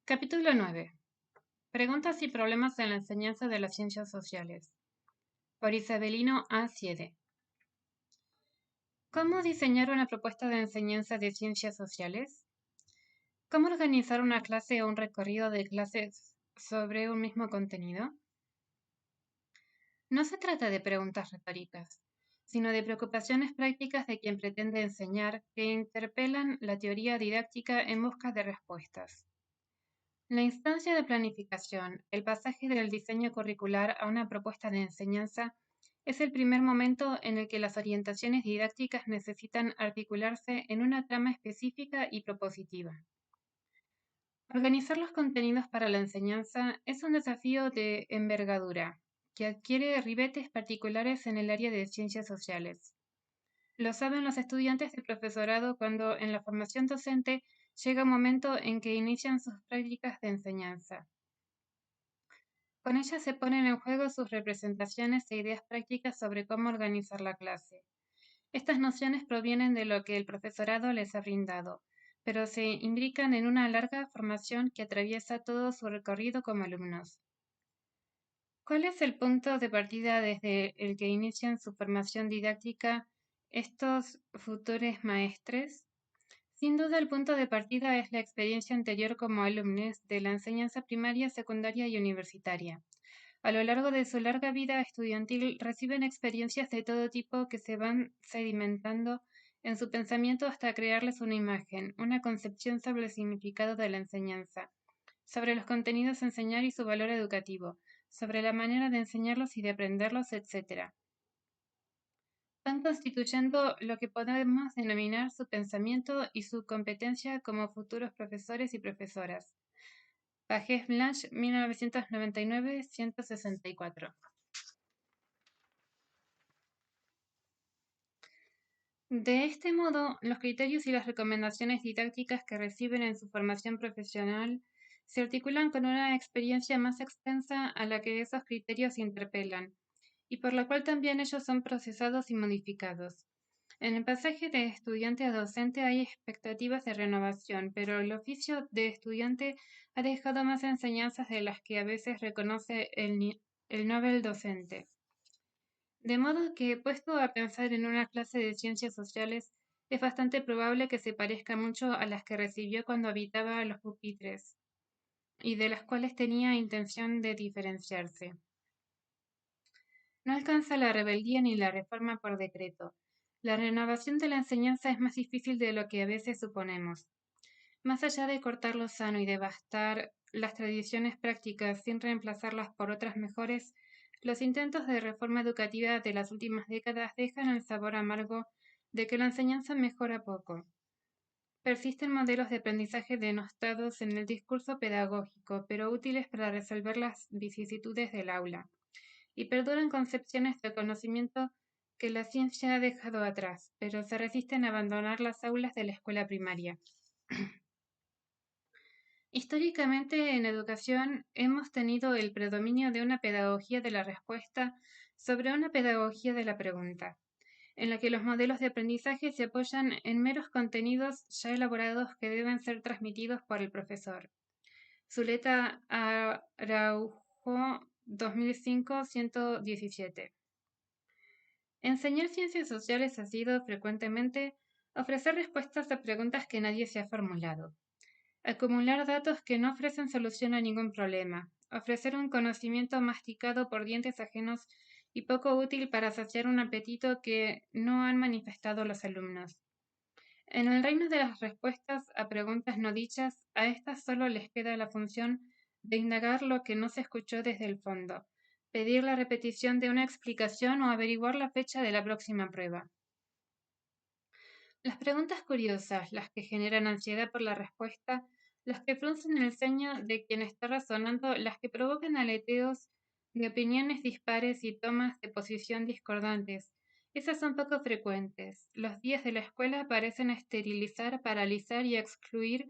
Capítulo 9. Preguntas y problemas en la enseñanza de las ciencias sociales. Por Isabelino A. Siede. ¿Cómo diseñar una propuesta de enseñanza de ciencias sociales? ¿Cómo organizar una clase o un recorrido de clases sobre un mismo contenido? No se trata de preguntas retóricas, sino de preocupaciones prácticas de quien pretende enseñar que interpelan la teoría didáctica en busca de respuestas. La instancia de planificación, el pasaje del diseño curricular a una propuesta de enseñanza, es el primer momento en el que las orientaciones didácticas necesitan articularse en una trama específica y propositiva. Organizar los contenidos para la enseñanza es un desafío de envergadura, que adquiere ribetes particulares en el área de ciencias sociales. Lo saben los estudiantes de profesorado cuando en la formación docente llega un momento en que inician sus prácticas de enseñanza. Con ellas se ponen en juego sus representaciones e ideas prácticas sobre cómo organizar la clase. Estas nociones provienen de lo que el profesorado les ha brindado, pero se imbrican en una larga formación que atraviesa todo su recorrido como alumnos. ¿Cuál es el punto de partida desde el que inician su formación didáctica estos futuros maestres? Sin duda, el punto de partida es la experiencia anterior como alumnos de la enseñanza primaria, secundaria y universitaria. A lo largo de su larga vida estudiantil reciben experiencias de todo tipo que se van sedimentando en su pensamiento hasta crearles una imagen, una concepción sobre el significado de la enseñanza, sobre los contenidos a enseñar y su valor educativo, sobre la manera de enseñarlos y de aprenderlos, etc. Van constituyendo lo que podemos denominar su pensamiento y su competencia como futuros profesores y profesoras. Pagés Blanche, 1999, 164. De este modo, los criterios y las recomendaciones didácticas que reciben en su formación profesional se articulan con una experiencia más extensa a la que esos criterios interpelan, y por la cual también ellos son procesados y modificados. En el pasaje de estudiante a docente hay expectativas de renovación, pero el oficio de estudiante ha dejado más enseñanzas de las que a veces reconoce el Nobel docente. De modo que, puesto a pensar en una clase de ciencias sociales, es bastante probable que se parezca mucho a las que recibió cuando habitaba los pupitres, y de las cuales tenía intención de diferenciarse. No alcanza la rebeldía ni la reforma por decreto. La renovación de la enseñanza es más difícil de lo que a veces suponemos. Más allá de cortar lo sano y devastar las tradiciones prácticas sin reemplazarlas por otras mejores, los intentos de reforma educativa de las últimas décadas dejan el sabor amargo de que la enseñanza mejora poco. Persisten modelos de aprendizaje denostados en el discurso pedagógico, pero útiles para resolver las vicisitudes del aula, y perduran concepciones de conocimiento que la ciencia ha dejado atrás, pero se resisten a abandonar las aulas de la escuela primaria. Históricamente, en educación hemos tenido el predominio de una pedagogía de la respuesta sobre una pedagogía de la pregunta, en la que los modelos de aprendizaje se apoyan en meros contenidos ya elaborados que deben ser transmitidos por el profesor. Zuleta Araujo, 2005, 117. Enseñar ciencias sociales ha sido, frecuentemente, ofrecer respuestas a preguntas que nadie se ha formulado. Acumular datos que no ofrecen solución a ningún problema. Ofrecer un conocimiento masticado por dientes ajenos y poco útil para saciar un apetito que no han manifestado los alumnos. En el reino de las respuestas a preguntas no dichas, a estas solo les queda la función de indagar lo que no se escuchó desde el fondo, pedir la repetición de una explicación o averiguar la fecha de la próxima prueba. Las preguntas curiosas, las que generan ansiedad por la respuesta, las que fruncen el ceño de quien está razonando, las que provocan aleteos de opiniones dispares y tomas de posición discordantes. Esas son poco frecuentes. Los días de la escuela parecen esterilizar, paralizar y excluir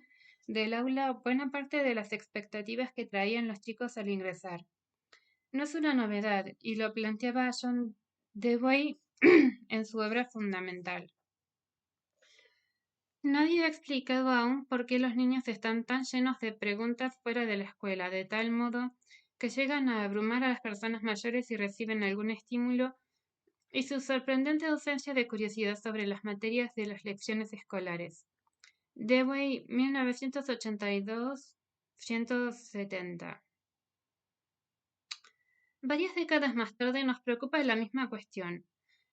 del aula buena parte de las expectativas que traían los chicos al ingresar. No es una novedad, y lo planteaba John Dewey en su obra fundamental. Nadie ha explicado aún por qué los niños están tan llenos de preguntas fuera de la escuela, de tal modo que llegan a abrumar a las personas mayores si reciben algún estímulo, y su sorprendente ausencia de curiosidad sobre las materias de las lecciones escolares. Dewey, 1982-170. Varias décadas más tarde nos preocupa la misma cuestión.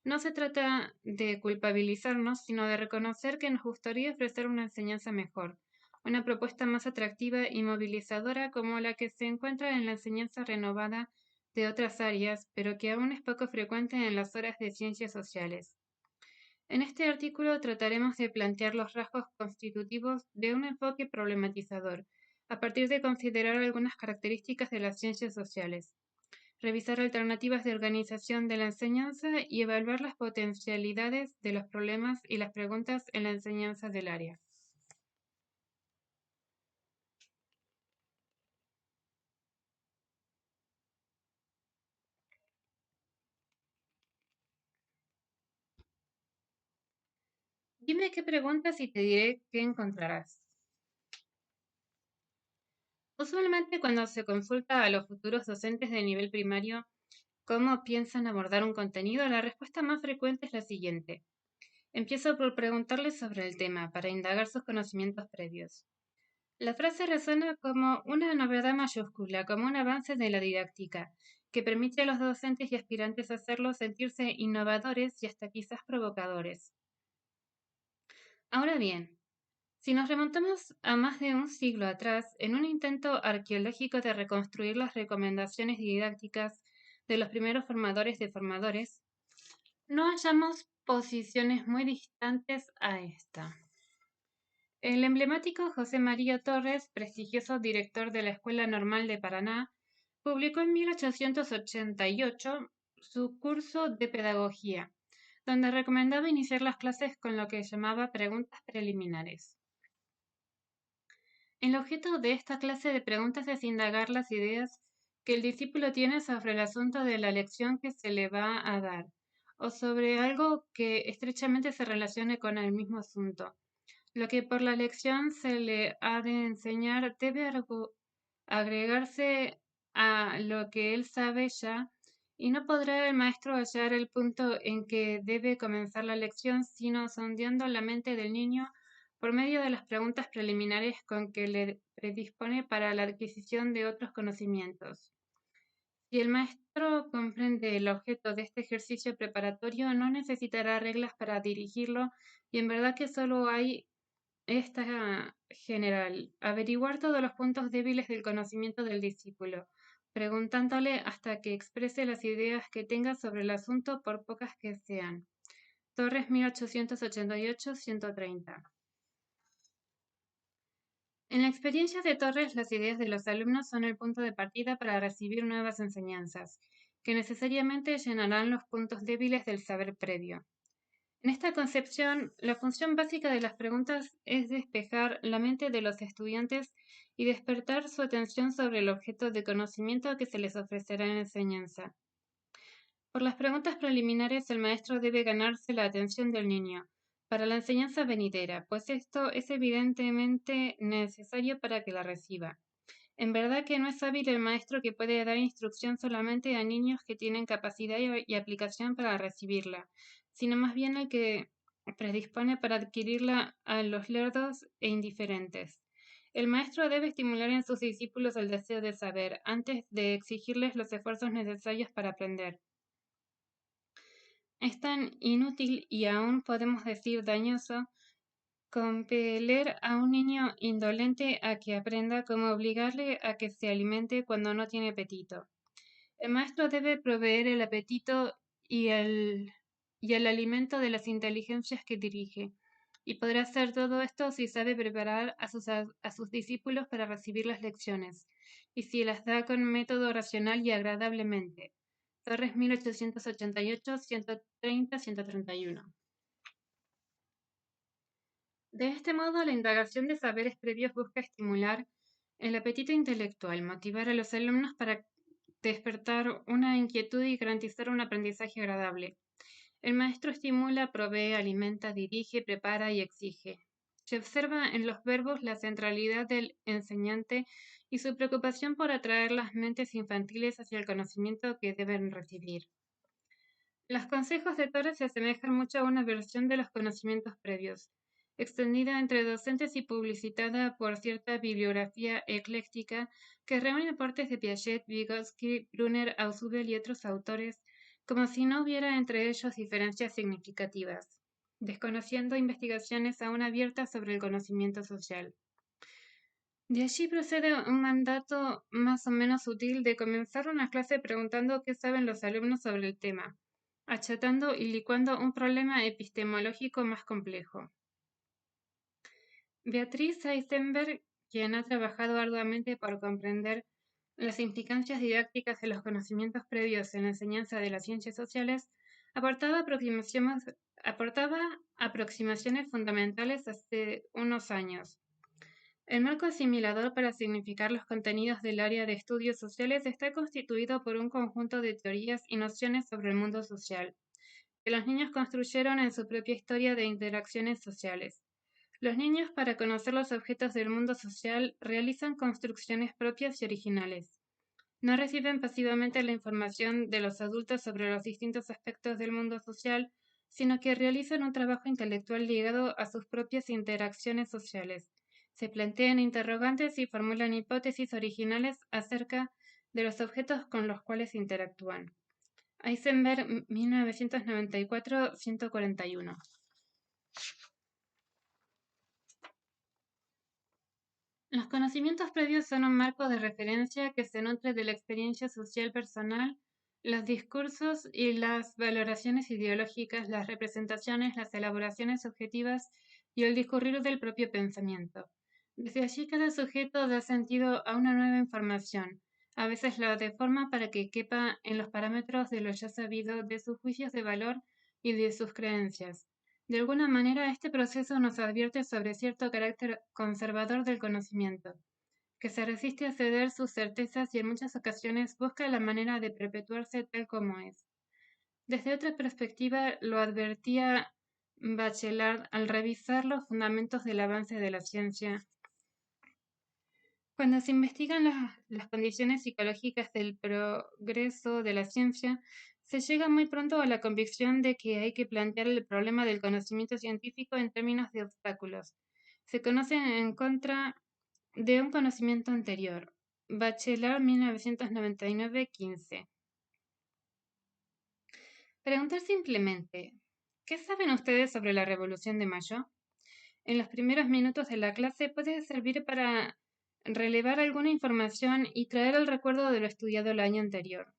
No se trata de culpabilizarnos, sino de reconocer que nos gustaría ofrecer una enseñanza mejor, una propuesta más atractiva y movilizadora como la que se encuentra en la enseñanza renovada de otras áreas, pero que aún es poco frecuente en las horas de ciencias sociales. En este artículo trataremos de plantear los rasgos constitutivos de un enfoque problematizador, a partir de considerar algunas características de las ciencias sociales, revisar alternativas de organización de la enseñanza y evaluar las potencialidades de los problemas y las preguntas en la enseñanza del área. Dime qué preguntas y te diré qué encontrarás. Usualmente cuando se consulta a los futuros docentes de nivel primario cómo piensan abordar un contenido, la respuesta más frecuente es la siguiente. Empiezo por preguntarles sobre el tema para indagar sus conocimientos previos. La frase resuena como una novedad mayúscula, como un avance de la didáctica, que permite a los docentes y aspirantes a hacerlo sentirse innovadores y hasta quizás provocadores. Ahora bien, si nos remontamos a más de un siglo atrás, en un intento arqueológico de reconstruir las recomendaciones didácticas de los primeros formadores de formadores, no hallamos posiciones muy distantes a esta. El emblemático José María Torres, prestigioso director de la Escuela Normal de Paraná, publicó en 1888 su curso de pedagogía, donde recomendaba iniciar las clases con lo que llamaba preguntas preliminares. El objeto de esta clase de preguntas es indagar las ideas que el discípulo tiene sobre el asunto de la lección que se le va a dar, o sobre algo que estrechamente se relacione con el mismo asunto. Lo que por la lección se le ha de enseñar debe agregarse a lo que él sabe ya, y no podrá el maestro hallar el punto en que debe comenzar la lección, sino sondeando la mente del niño por medio de las preguntas preliminares con que le predispone para la adquisición de otros conocimientos. Si el maestro comprende el objeto de este ejercicio preparatorio, no necesitará reglas para dirigirlo, y en verdad que solo hay esta general, averiguar todos los puntos débiles del conocimiento del discípulo, preguntándole hasta que exprese las ideas que tenga sobre el asunto por pocas que sean. Torres 1888-130. En la experiencia de Torres, las ideas de los alumnos son el punto de partida para recibir nuevas enseñanzas, que necesariamente llenarán los puntos débiles del saber previo. En esta concepción, la función básica de las preguntas es despejar la mente de los estudiantes y despertar su atención sobre el objeto de conocimiento que se les ofrecerá en enseñanza. Por las preguntas preliminares, el maestro debe ganarse la atención del niño para la enseñanza venidera, pues esto es evidentemente necesario para que la reciba. En verdad que no es hábil el maestro que puede dar instrucción solamente a niños que tienen capacidad y aplicación para recibirla, sino más bien el que predispone para adquirirla a los lerdos e indiferentes. El maestro debe estimular en sus discípulos el deseo de saber, antes de exigirles los esfuerzos necesarios para aprender. Es tan inútil y aún podemos decir dañoso compeler a un niño indolente a que aprenda como obligarle a que se alimente cuando no tiene apetito. El maestro debe proveer el apetito y el alimento de las inteligencias que dirige, y podrá hacer todo esto si sabe preparar a sus discípulos para recibir las lecciones, y si las da con método racional y agradablemente. Torres 1888, 130, 131. De este modo, la indagación de saberes previos busca estimular el apetito intelectual, motivar a los alumnos para despertar una inquietud y garantizar un aprendizaje agradable. El maestro estimula, provee, alimenta, dirige, prepara y exige. Se observa en los verbos la centralidad del enseñante y su preocupación por atraer las mentes infantiles hacia el conocimiento que deben recibir. Los consejos de Torres se asemejan mucho a una versión de los conocimientos previos, extendida entre docentes y publicitada por cierta bibliografía ecléctica que reúne aportes de Piaget, Vygotsky, Brunner, Ausubel y otros autores, como si no hubiera entre ellos diferencias significativas, desconociendo investigaciones aún abiertas sobre el conocimiento social. De allí procede un mandato más o menos sutil de comenzar una clase preguntando qué saben los alumnos sobre el tema, achatando y licuando un problema epistemológico más complejo. Beatriz Eisenberg, quien ha trabajado arduamente por comprender las implicancias didácticas de los conocimientos previos en la enseñanza de las ciencias sociales, aportaba aproximaciones fundamentales hace unos años. El marco asimilador para significar los contenidos del área de estudios sociales está constituido por un conjunto de teorías y nociones sobre el mundo social, que los niños construyeron en su propia historia de interacciones sociales. Los niños, para conocer los objetos del mundo social, realizan construcciones propias y originales. No reciben pasivamente la información de los adultos sobre los distintos aspectos del mundo social, sino que realizan un trabajo intelectual ligado a sus propias interacciones sociales. Se plantean interrogantes y formulan hipótesis originales acerca de los objetos con los cuales interactúan. Eisenberg, 1994-141. Los conocimientos previos son un marco de referencia que se nutre de la experiencia social personal, los discursos y las valoraciones ideológicas, las representaciones, las elaboraciones subjetivas y el discurrir del propio pensamiento. Desde allí cada sujeto da sentido a una nueva información, a veces la deforma para que quepa en los parámetros de lo ya sabido, de sus juicios de valor y de sus creencias. De alguna manera, este proceso nos advierte sobre cierto carácter conservador del conocimiento, que se resiste a ceder sus certezas y en muchas ocasiones busca la manera de perpetuarse tal como es. Desde otra perspectiva, lo advertía Bachelard al revisar los fundamentos del avance de la ciencia. Cuando se investigan las condiciones psicológicas del progreso de la ciencia, se llega muy pronto a la convicción de que hay que plantear el problema del conocimiento científico en términos de obstáculos. Se conocen en contra de un conocimiento anterior. Bachelard, 1999-15. Preguntar simplemente, ¿qué saben ustedes sobre la Revolución de Mayo? En los primeros minutos de la clase puede servir para relevar alguna información y traer el recuerdo de lo estudiado el año anterior.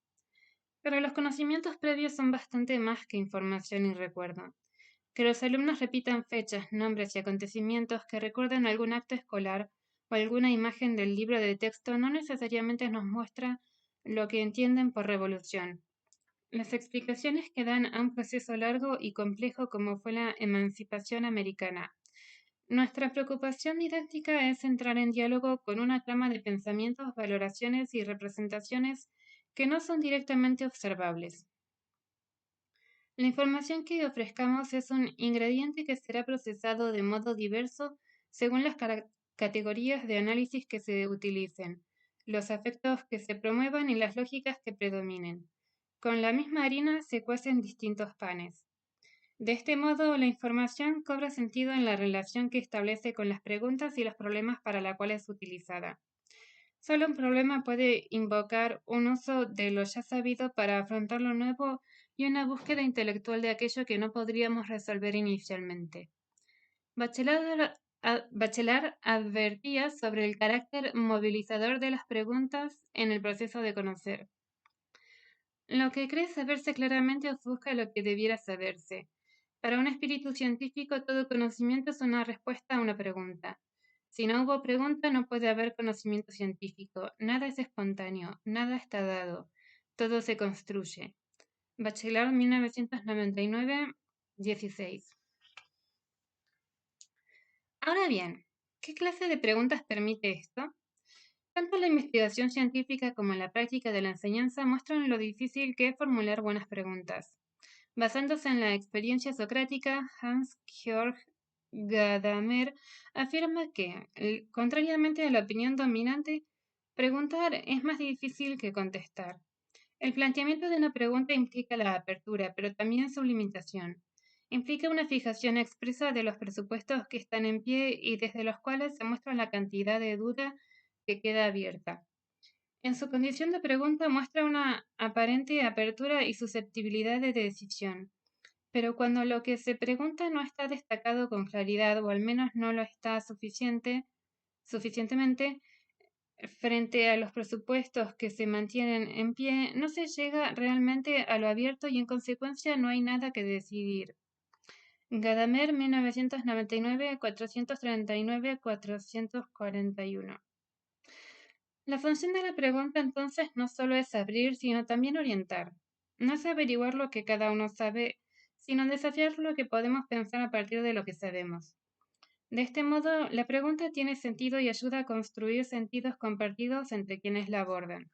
Pero los conocimientos previos son bastante más que información y recuerdo. Que los alumnos repitan fechas, nombres y acontecimientos que recuerden algún acto escolar o alguna imagen del libro de texto no necesariamente nos muestra lo que entienden por revolución. Las explicaciones que dan a un proceso largo y complejo como fue la emancipación americana. Nuestra preocupación didáctica es entrar en diálogo con una trama de pensamientos, valoraciones y representaciones que no son directamente observables. La información que ofrezcamos es un ingrediente que será procesado de modo diverso según las categorías de análisis que se utilicen, los afectos que se promuevan y las lógicas que predominen. Con la misma harina se cuecen distintos panes. De este modo, la información cobra sentido en la relación que establece con las preguntas y los problemas para la cual es utilizada. Solo un problema puede invocar un uso de lo ya sabido para afrontar lo nuevo y una búsqueda intelectual de aquello que no podríamos resolver inicialmente. Bachelard advertía sobre el carácter movilizador de las preguntas en el proceso de conocer. Lo que cree saberse claramente ofusca lo que debiera saberse. Para un espíritu científico, todo conocimiento es una respuesta a una pregunta. Si no hubo pregunta, no puede haber conocimiento científico. Nada es espontáneo, nada está dado. Todo se construye. Bachelard, 1999-16. Ahora bien, ¿qué clase de preguntas permite esto? Tanto la investigación científica como la práctica de la enseñanza muestran lo difícil que es formular buenas preguntas. Basándose en la experiencia socrática, Hans-Georg Gadamer afirma que, contrariamente a la opinión dominante, preguntar es más difícil que contestar. El planteamiento de una pregunta implica la apertura, pero también su limitación. Implica una fijación expresa de los presupuestos que están en pie y desde los cuales se muestra la cantidad de duda que queda abierta. En su condición de pregunta muestra una aparente apertura y susceptibilidad de decisión, pero cuando lo que se pregunta no está destacado con claridad o al menos no lo está suficientemente, frente a los presupuestos que se mantienen en pie, no se llega realmente a lo abierto y en consecuencia no hay nada que decidir. Gadamer, 1999, 439, 441. La función de la pregunta entonces no solo es abrir, sino también orientar. No es averiguar lo que cada uno sabe, sino desafiar lo que podemos pensar a partir de lo que sabemos. De este modo, la pregunta tiene sentido y ayuda a construir sentidos compartidos entre quienes la abordan.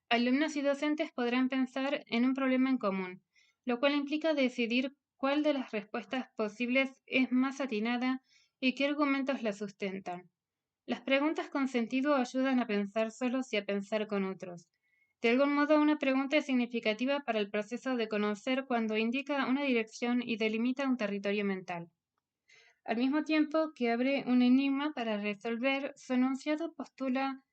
Alumnos y docentes podrán pensar en un problema en común, lo cual implica decidir cuál de las respuestas posibles es más atinada y qué argumentos la sustentan. Las preguntas con sentido ayudan a pensar solos y a pensar con otros. De algún modo, una pregunta es significativa para el proceso de conocer cuando indica una dirección y delimita un territorio mental. Al mismo tiempo que abre un enigma para resolver, su enunciado postula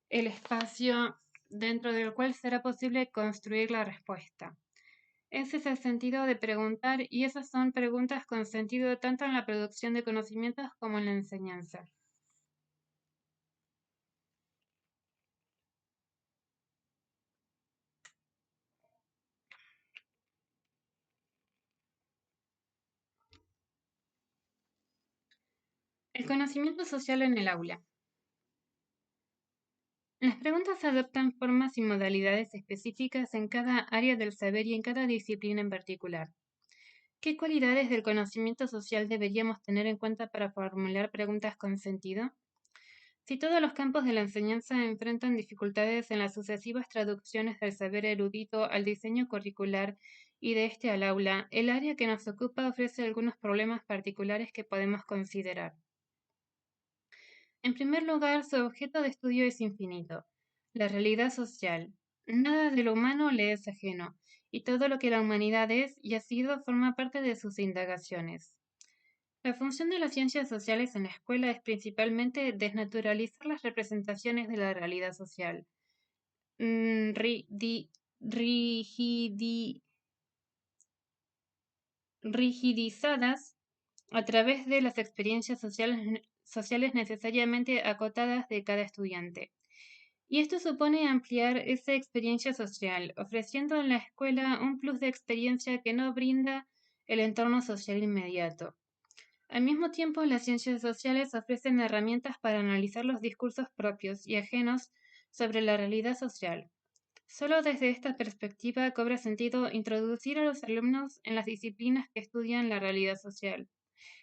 el espacio dentro del cual será posible construir la respuesta. Ese es el sentido de preguntar y esas son preguntas con sentido tanto en la producción de conocimientos como en la enseñanza. El conocimiento social en el aula. Las preguntas adoptan formas y modalidades específicas en cada área del saber y en cada disciplina en particular. ¿Qué cualidades del conocimiento social deberíamos tener en cuenta para formular preguntas con sentido? Si todos los campos de la enseñanza enfrentan dificultades en las sucesivas traducciones del saber erudito al diseño curricular y de este al aula, el área que nos ocupa ofrece algunos problemas particulares que podemos considerar. En primer lugar, su objeto de estudio es infinito, la realidad social. Nada de lo humano le es ajeno, y todo lo que la humanidad es y ha sido forma parte de sus indagaciones. La función de las ciencias sociales en la escuela es principalmente desnaturalizar las representaciones de la realidad social, rigidizadas a través de las experiencias sociales necesariamente acotadas de cada estudiante. Y esto supone ampliar esa experiencia social, ofreciendo en la escuela un plus de experiencia que no brinda el entorno social inmediato. Al mismo tiempo, las ciencias sociales ofrecen herramientas para analizar los discursos propios y ajenos sobre la realidad social. Solo desde esta perspectiva cobra sentido introducir a los alumnos en las disciplinas que estudian la realidad social,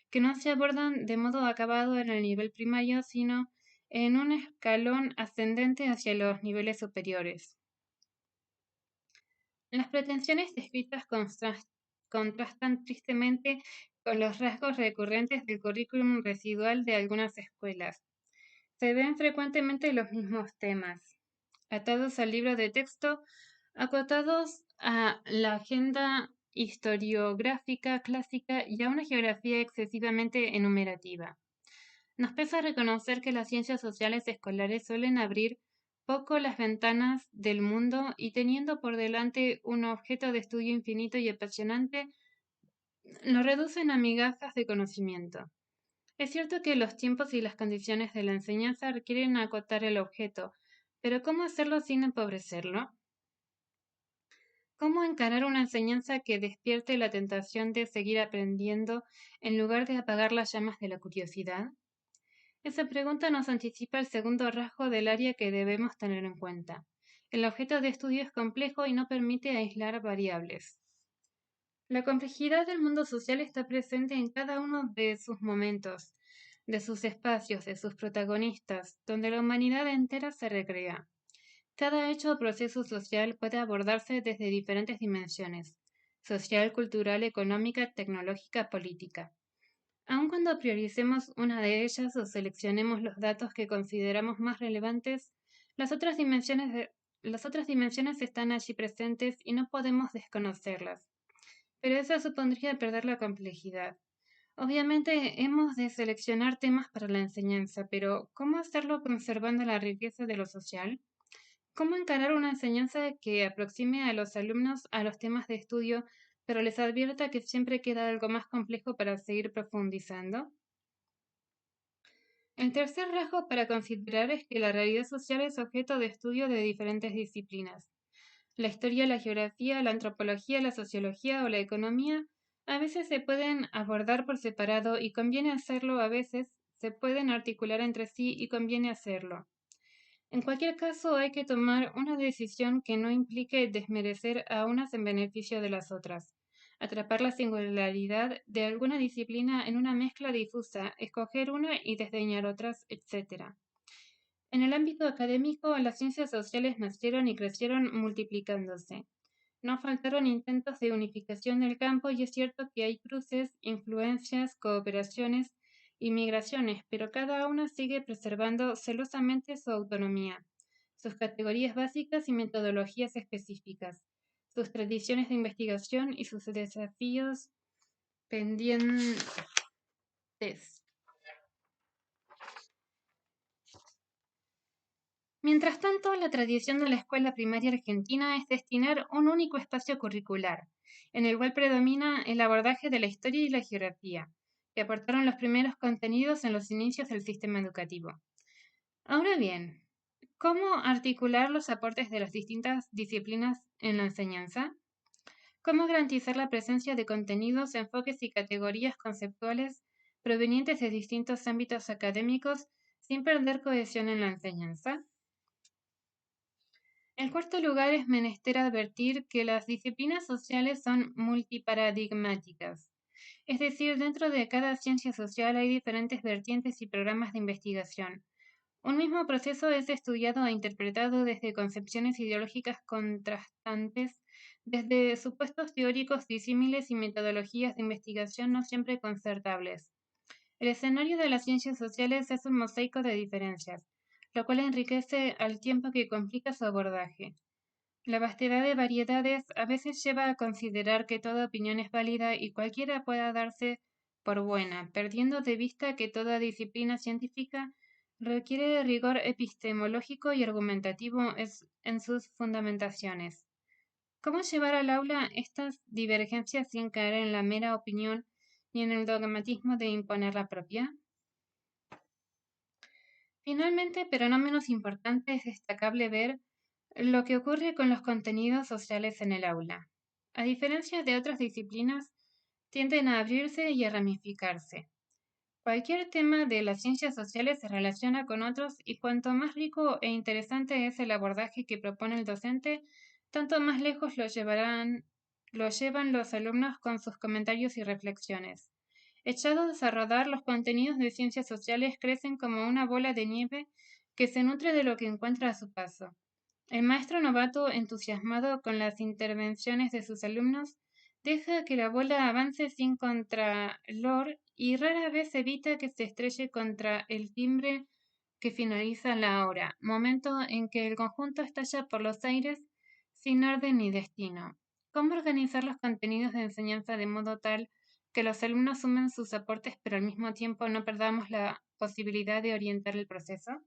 que no se abordan de modo acabado en el nivel primario, sino en un escalón ascendente hacia los niveles superiores. Las pretensiones descritas contrastan tristemente con los rasgos recurrentes del currículum residual de algunas escuelas. Se ven frecuentemente los mismos temas, atados al libro de texto, acotados a la agenda historiográfica clásica y a una geografía excesivamente enumerativa. Nos pesa reconocer que las ciencias sociales escolares suelen abrir poco las ventanas del mundo y teniendo por delante un objeto de estudio infinito y apasionante, lo reducen a migajas de conocimiento. Es cierto que los tiempos y las condiciones de la enseñanza requieren acotar el objeto, pero ¿cómo hacerlo sin empobrecerlo? ¿Cómo encarar una enseñanza que despierte la tentación de seguir aprendiendo en lugar de apagar las llamas de la curiosidad? Esa pregunta nos anticipa el segundo rasgo del área que debemos tener en cuenta. El objeto de estudio es complejo y no permite aislar variables. La complejidad del mundo social está presente en cada uno de sus momentos, de sus espacios, de sus protagonistas, donde la humanidad entera se recrea. Cada hecho o proceso social puede abordarse desde diferentes dimensiones: social, cultural, económica, tecnológica, política. cuando prioricemos una de ellas o seleccionemos los datos que consideramos más relevantes, las otras dimensiones están allí presentes y no podemos desconocerlas, pero eso supondría perder la complejidad. Obviamente hemos de seleccionar temas para la enseñanza, pero ¿cómo hacerlo conservando la riqueza de lo social? ¿Cómo encarar una enseñanza que aproxime a los alumnos a los temas de estudio, pero les advierta que siempre queda algo más complejo para seguir profundizando? El tercer rasgo para considerar es que la realidad social es objeto de estudio de diferentes disciplinas. La historia, la geografía, la antropología, la sociología o la economía a veces se pueden abordar por separado y conviene hacerlo, a veces se pueden articular entre sí y conviene hacerlo. En cualquier caso, hay que tomar una decisión que no implique desmerecer a unas en beneficio de las otras, atrapar la singularidad de alguna disciplina en una mezcla difusa, escoger una y desdeñar otras, etc. En el ámbito académico, las ciencias sociales nacieron y crecieron multiplicándose. No faltaron intentos de unificación del campo y es cierto que hay cruces, influencias, cooperaciones y migraciones, pero cada una sigue preservando celosamente su autonomía, sus categorías básicas y metodologías específicas, sus tradiciones de investigación y sus desafíos pendientes. Mientras tanto, la tradición de la escuela primaria argentina es destinar un único espacio curricular, en el cual predomina el abordaje de la historia y la geografía, que aportaron los primeros contenidos en los inicios del sistema educativo. Ahora bien, ¿cómo articular los aportes de las distintas disciplinas en la enseñanza? ¿Cómo garantizar la presencia de contenidos, enfoques y categorías conceptuales provenientes de distintos ámbitos académicos sin perder cohesión en la enseñanza? En cuarto lugar, es menester advertir que las disciplinas sociales son multiparadigmáticas, es decir, dentro de cada ciencia social hay diferentes vertientes y programas de investigación. Un mismo proceso es estudiado e interpretado desde concepciones ideológicas contrastantes, desde supuestos teóricos disímiles y metodologías de investigación no siempre concertables. El escenario de las ciencias sociales es un mosaico de diferencias, lo cual enriquece al tiempo que complica su abordaje. La vastedad de variedades a veces lleva a considerar que toda opinión es válida y cualquiera pueda darse por buena, perdiendo de vista que toda disciplina científica requiere de rigor epistemológico y argumentativo en sus fundamentaciones. ¿Cómo llevar al aula estas divergencias sin caer en la mera opinión ni en el dogmatismo de imponer la propia? Finalmente, pero no menos importante, es destacable ver lo que ocurre con los contenidos sociales en el aula. A diferencia de otras disciplinas, tienden a abrirse y a ramificarse. Cualquier tema de las ciencias sociales se relaciona con otros y cuanto más rico e interesante es el abordaje que propone el docente, tanto más lejos lo llevan los alumnos con sus comentarios y reflexiones. Echados a rodar, los contenidos de ciencias sociales crecen como una bola de nieve que se nutre de lo que encuentra a su paso. El maestro novato, entusiasmado con las intervenciones de sus alumnos, deja que la bola avance sin contralor y rara vez evita que se estrelle contra el timbre que finaliza la hora, momento en que el conjunto estalla por los aires sin orden ni destino. ¿Cómo organizar los contenidos de enseñanza de modo tal que los alumnos sumen sus aportes pero al mismo tiempo no perdamos la posibilidad de orientar el proceso?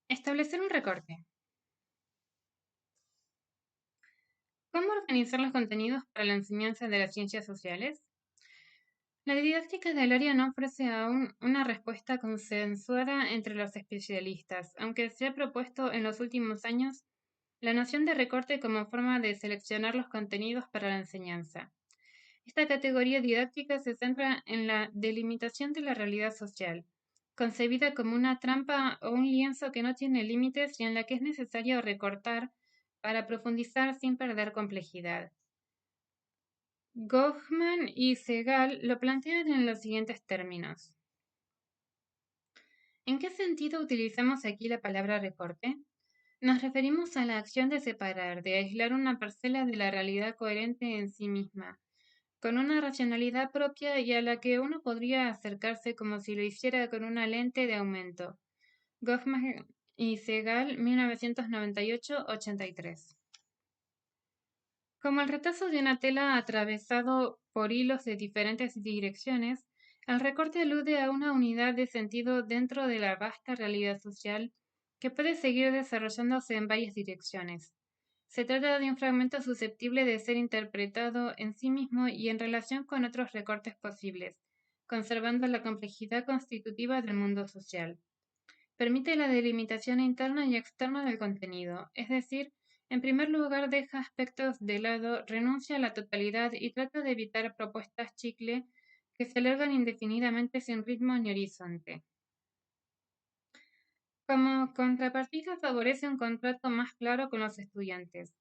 Establecer un recorte. ¿Cómo organizar los contenidos para la enseñanza de las ciencias sociales? La didáctica del área no ofrece aún una respuesta consensuada entre los especialistas, aunque se ha propuesto en los últimos años la noción de recorte como forma de seleccionar los contenidos para la enseñanza. Esta categoría didáctica se centra en la delimitación de la realidad social, concebida como una trampa o un lienzo que no tiene límites y en la que es necesario recortar para profundizar sin perder complejidad. Goffman y Segal lo plantean en los siguientes términos. ¿En qué sentido utilizamos aquí la palabra recorte? Nos referimos a la acción de separar, de aislar una parcela de la realidad coherente en sí misma, con una racionalidad propia y a la que uno podría acercarse como si lo hiciera con una lente de aumento. Goffman y Segal, 1998-83. Como el retazo de una tela atravesado por hilos de diferentes direcciones, el recorte alude a una unidad de sentido dentro de la vasta realidad social que puede seguir desarrollándose en varias direcciones. Se trata de un fragmento susceptible de ser interpretado en sí mismo y en relación con otros recortes posibles, conservando la complejidad constitutiva del mundo social. Permite la delimitación interna y externa del contenido, es decir, en primer lugar deja aspectos de lado, renuncia a la totalidad y trata de evitar propuestas chicle que se alargan indefinidamente sin ritmo ni horizonte. Como contrapartida favorece un contrato más claro con los estudiantes,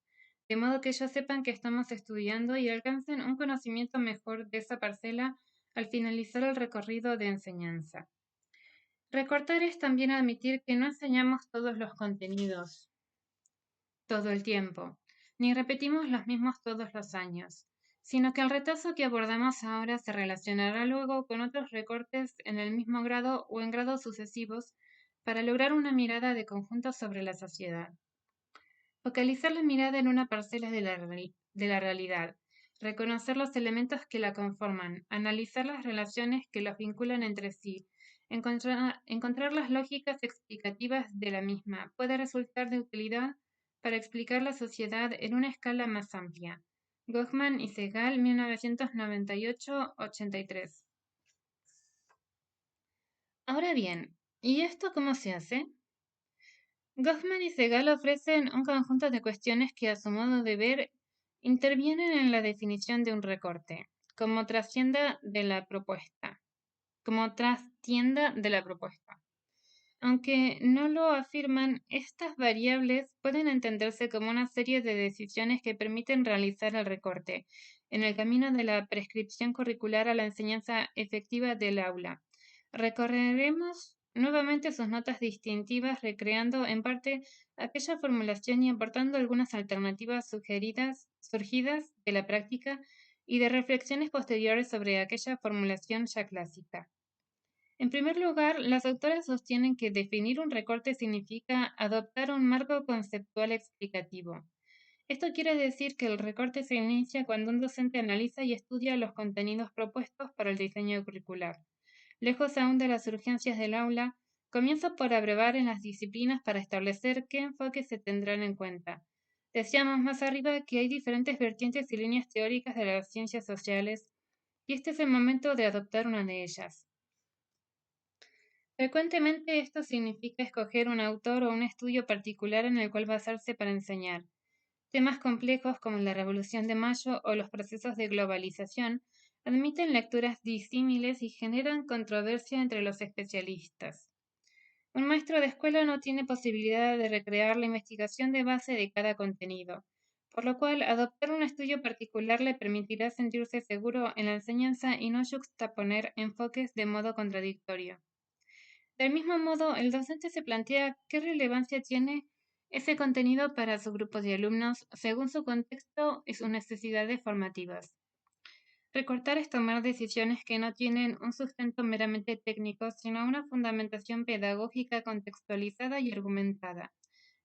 de modo que ellos sepan que estamos estudiando y alcancen un conocimiento mejor de esa parcela al finalizar el recorrido de enseñanza. Recortar es también admitir que no enseñamos todos los contenidos todo el tiempo, ni repetimos los mismos todos los años, sino que el retazo que abordamos ahora se relacionará luego con otros recortes en el mismo grado o en grados sucesivos para lograr una mirada de conjunto sobre la sociedad. Focalizar la mirada en una parcela de la realidad, reconocer los elementos que la conforman, analizar las relaciones que los vinculan entre sí, encontrar las lógicas explicativas de la misma, puede resultar de utilidad para explicar la sociedad en una escala más amplia. Goffman y Segal, 1998-83. Ahora bien, ¿y esto cómo se hace? Goffman y Segal ofrecen un conjunto de cuestiones que, a su modo de ver, intervienen en la definición de un recorte, como trastienda de la propuesta, como trastienda de la propuesta. Aunque no lo afirman, estas variables pueden entenderse como una serie de decisiones que permiten realizar el recorte en el camino de la prescripción curricular a la enseñanza efectiva del aula. Recorreremos nuevamente sus notas distintivas, recreando en parte aquella formulación y aportando algunas alternativas surgidas de la práctica y de reflexiones posteriores sobre aquella formulación ya clásica. En primer lugar, las autoras sostienen que definir un recorte significa adoptar un marco conceptual explicativo. Esto quiere decir que el recorte se inicia cuando un docente analiza y estudia los contenidos propuestos para el diseño curricular. Lejos aún de las urgencias del aula, comienza por abrevar en las disciplinas para establecer qué enfoques se tendrán en cuenta. Decíamos más arriba que hay diferentes vertientes y líneas teóricas de las ciencias sociales, y este es el momento de adoptar una de ellas. Frecuentemente esto significa escoger un autor o un estudio particular en el cual basarse para enseñar. Temas complejos como la Revolución de Mayo o los procesos de globalización admiten lecturas disímiles y generan controversia entre los especialistas. Un maestro de escuela no tiene posibilidad de recrear la investigación de base de cada contenido, por lo cual adoptar un estudio particular le permitirá sentirse seguro en la enseñanza y no juxtaponer enfoques de modo contradictorio. Del mismo modo, el docente se plantea qué relevancia tiene ese contenido para su grupo de alumnos según su contexto y sus necesidades formativas. Recortar es tomar decisiones que no tienen un sustento meramente técnico, sino una fundamentación pedagógica contextualizada y argumentada,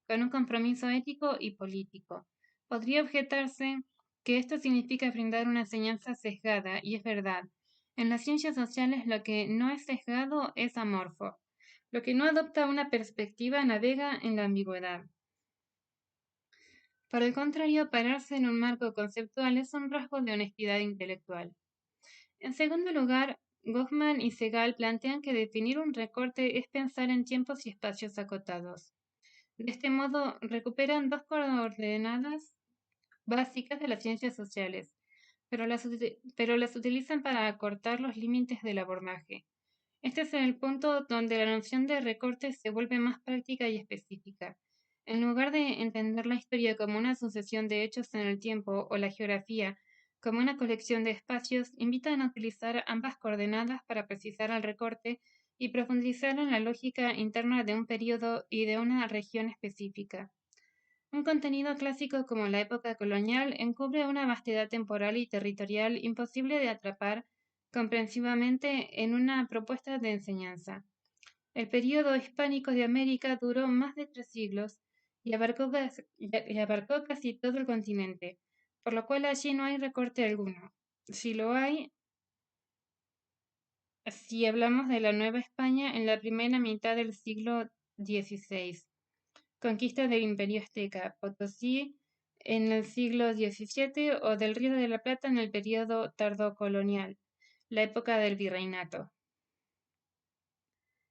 con un compromiso ético y político. Podría objetarse que esto significa brindar una enseñanza sesgada, y es verdad. En las ciencias sociales lo que no es sesgado es amorfo. Lo que no adopta una perspectiva navega en la ambigüedad. Por el contrario, pararse en un marco conceptual es un rasgo de honestidad intelectual. En segundo lugar, Goffman y Segal plantean que definir un recorte es pensar en tiempos y espacios acotados. De este modo, recuperan dos coordenadas básicas de las ciencias sociales, pero las utilizan para acortar los límites del abordaje. Este es el punto donde la noción de recorte se vuelve más práctica y específica. En lugar de entender la historia como una sucesión de hechos en el tiempo o la geografía como una colección de espacios, invitan a utilizar ambas coordenadas para precisar el recorte y profundizar en la lógica interna de un periodo y de una región específica. Un contenido clásico como la época colonial encubre una vastedad temporal y territorial imposible de atrapar comprensivamente en una propuesta de enseñanza. El período hispánico de América duró más de 3 siglos y abarcó casi todo el continente, por lo cual allí no hay recorte alguno. Si lo hay, si hablamos de la Nueva España en la primera mitad del siglo XVI, conquista del Imperio Azteca, Potosí en el siglo XVII o del Río de la Plata en el período tardocolonial, la época del virreinato.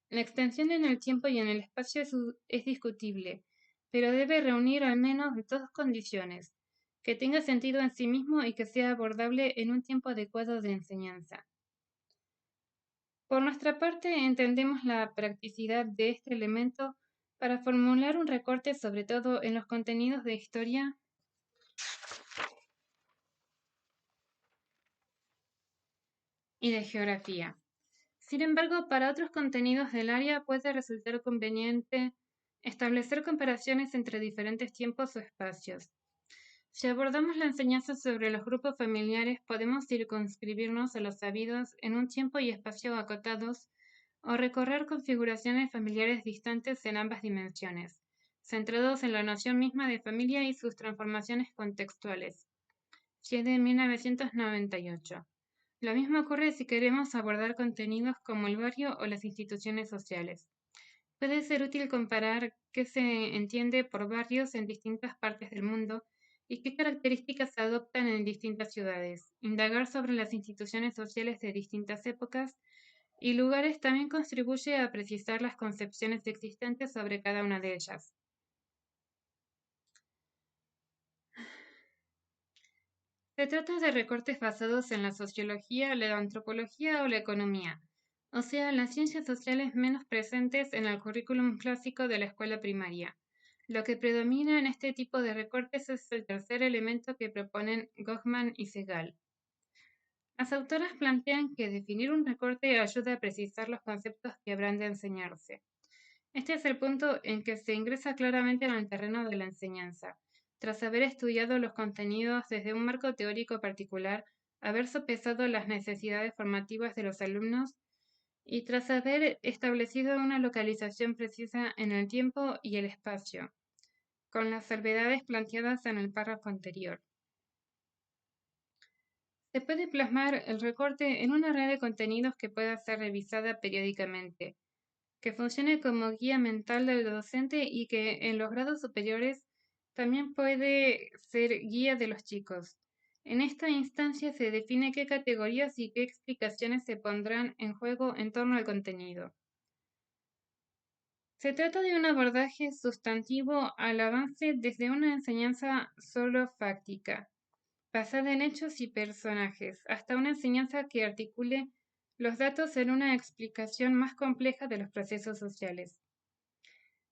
La extensión en el tiempo y en el espacio es discutible, pero debe reunir al menos dos condiciones: que tenga sentido en sí mismo y que sea abordable en un tiempo adecuado de enseñanza. Por nuestra parte, entendemos la practicidad de este elemento para formular un recorte sobre todo en los contenidos de historia y de geografía. Sin embargo, para otros contenidos del área puede resultar conveniente establecer comparaciones entre diferentes tiempos o espacios. Si abordamos la enseñanza sobre los grupos familiares, podemos circunscribirnos a los sabidos en un tiempo y espacio acotados o recorrer configuraciones familiares distantes en ambas dimensiones, centrados en la noción misma de familia y sus transformaciones contextuales. Siede 1998. Lo mismo ocurre si queremos abordar contenidos como el barrio o las instituciones sociales. Puede ser útil comparar qué se entiende por barrios en distintas partes del mundo y qué características se adoptan en distintas ciudades. Indagar sobre las instituciones sociales de distintas épocas y lugares también contribuye a precisar las concepciones existentes sobre cada una de ellas. Se trata de recortes basados en la sociología, la antropología o la economía, o sea, las ciencias sociales menos presentes en el currículum clásico de la escuela primaria. Lo que predomina en este tipo de recortes es el tercer elemento que proponen Goffman y Segal. Las autoras plantean que definir un recorte ayuda a precisar los conceptos que habrán de enseñarse. Este es el punto en que se ingresa claramente en el terreno de la enseñanza. Tras haber estudiado los contenidos desde un marco teórico particular, haber sopesado las necesidades formativas de los alumnos y tras haber establecido una localización precisa en el tiempo y el espacio, con las salvedades planteadas en el párrafo anterior. Se puede plasmar el recorte en una red de contenidos que pueda ser revisada periódicamente, que funcione como guía mental del docente y que en los grados superiores también puede ser guía de los chicos. En esta instancia se define qué categorías y qué explicaciones se pondrán en juego en torno al contenido. Se trata de un abordaje sustantivo al avance desde una enseñanza solo fáctica, basada en hechos y personajes, hasta una enseñanza que articule los datos en una explicación más compleja de los procesos sociales.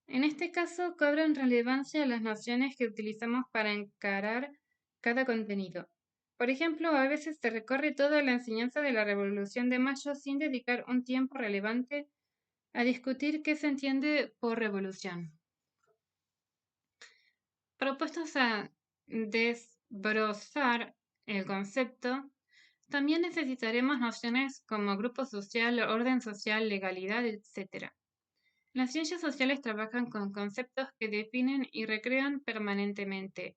En este caso, cobran relevancia las nociones que utilizamos para encarar cada contenido. Por ejemplo, a veces se recorre toda la enseñanza de la Revolución de Mayo sin dedicar un tiempo relevante a discutir qué se entiende por revolución. Propuestos a desbrozar el concepto, también necesitaremos nociones como grupo social, orden social, legalidad, etc. Las ciencias sociales trabajan con conceptos que definen y recrean permanentemente.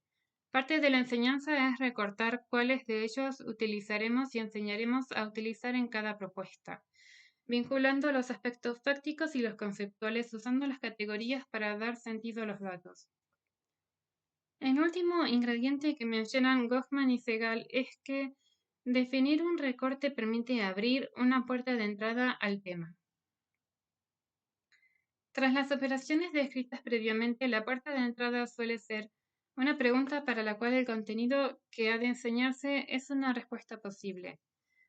Parte de la enseñanza es recortar cuáles de ellos utilizaremos y enseñaremos a utilizar en cada propuesta, vinculando los aspectos fácticos y los conceptuales usando las categorías para dar sentido a los datos. El último ingrediente que mencionan Goffman y Segal es que definir un recorte permite abrir una puerta de entrada al tema. Tras las operaciones descritas previamente, la puerta de entrada suele ser una pregunta para la cual el contenido que ha de enseñarse es una respuesta posible.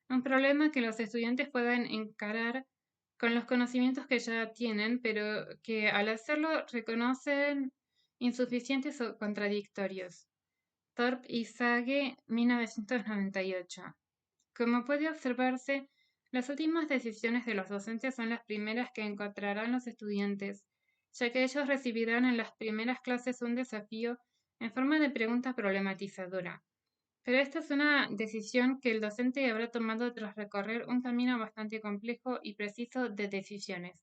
Un problema que los estudiantes puedan encarar con los conocimientos que ya tienen, pero que al hacerlo reconocen insuficientes o contradictorios. Thorpe y Sage, 1998. Como puede observarse, Las últimas decisiones de los docentes son las primeras que encontrarán los estudiantes, ya que ellos recibirán en las primeras clases un desafío en forma de pregunta problematizadora. Pero esta es una decisión que el docente habrá tomado tras recorrer un camino bastante complejo y preciso de decisiones.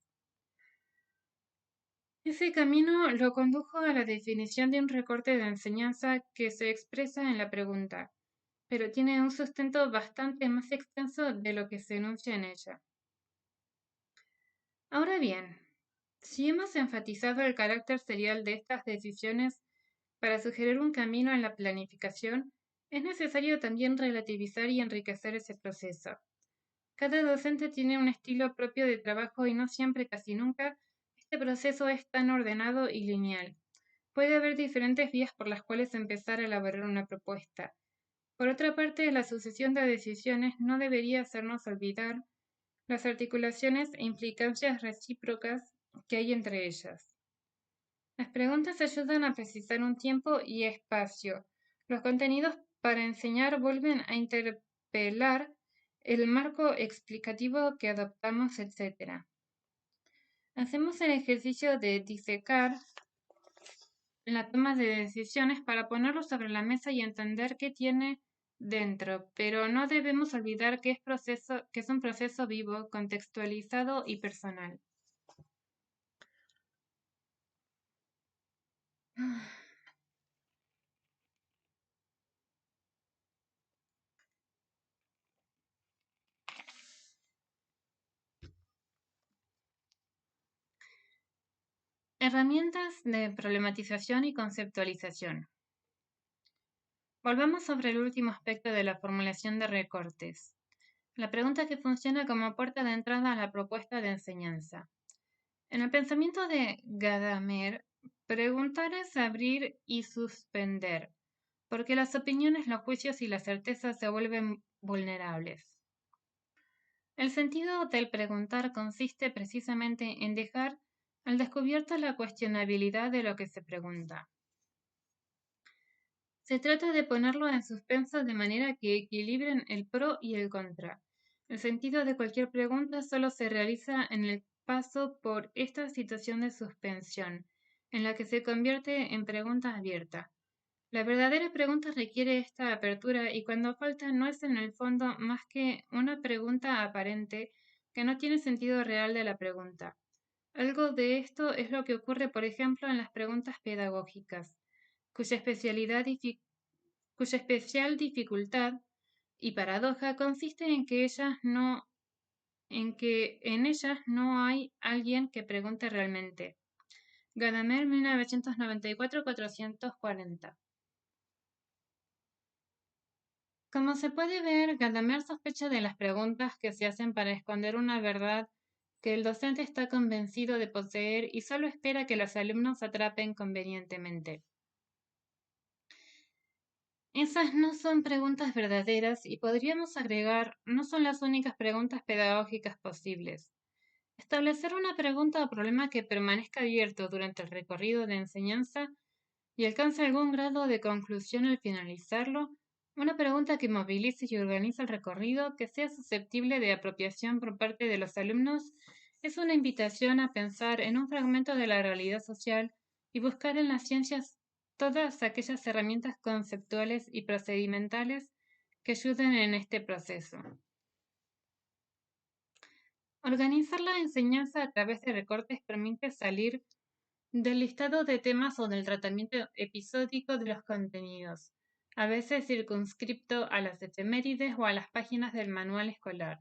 Ese camino lo condujo a la definición de un recorte de enseñanza que se expresa en la pregunta, pero tiene un sustento bastante más extenso de lo que se enuncia en ella. Ahora bien, si hemos enfatizado el carácter serial de estas decisiones para sugerir un camino en la planificación, es necesario también relativizar y enriquecer ese proceso. Cada docente tiene un estilo propio de trabajo y no siempre, casi nunca, este proceso es tan ordenado y lineal. Puede haber diferentes vías por las cuales empezar a elaborar una propuesta. Por otra parte, la sucesión de decisiones no debería hacernos olvidar las articulaciones e implicancias recíprocas que hay entre ellas. Las preguntas ayudan a precisar un tiempo y espacio. Los contenidos para enseñar vuelven a interpelar el marco explicativo que adoptamos, etc. Hacemos el ejercicio de disecar la toma de decisiones para ponerlo sobre la mesa y entender qué tiene dentro, pero no debemos olvidar que es un proceso vivo, contextualizado y personal. Herramientas de problematización y conceptualización. Volvamos sobre el último aspecto de la formulación de recortes. La pregunta que funciona como puerta de entrada a la propuesta de enseñanza. En el pensamiento de Gadamer, preguntar es abrir y suspender, porque las opiniones, los juicios y las certezas se vuelven vulnerables. El sentido del preguntar consiste precisamente en dejar al descubierto la cuestionabilidad de lo que se pregunta. Se trata de ponerlo en suspenso de manera que equilibren el pro y el contra. El sentido de cualquier pregunta solo se realiza en el paso por esta situación de suspensión, en la que se convierte en pregunta abierta. La verdadera pregunta requiere esta apertura y cuando falta no es en el fondo más que una pregunta aparente que no tiene sentido real de la pregunta. Algo de esto es lo que ocurre, por ejemplo, en las preguntas pedagógicas, cuya especial dificultad y paradoja consiste en que en ellas no hay alguien que pregunte realmente. Gadamer, 1994-440. Como se puede ver, Gadamer sospecha de las preguntas que se hacen para esconder una verdad que el docente está convencido de poseer y solo espera que los alumnos atrapen convenientemente. Esas no son preguntas verdaderas y podríamos agregar, no son las únicas preguntas pedagógicas posibles. Establecer una pregunta o problema que permanezca abierto durante el recorrido de enseñanza y alcance algún grado de conclusión al finalizarlo, una pregunta que movilice y organice el recorrido, que sea susceptible de apropiación por parte de los alumnos, es una invitación a pensar en un fragmento de la realidad social y buscar en las ciencias todas aquellas herramientas conceptuales y procedimentales que ayuden en este proceso. Organizar la enseñanza a través de recortes permite salir del listado de temas o del tratamiento episódico de los contenidos, a veces circunscripto a las efemérides o a las páginas del manual escolar.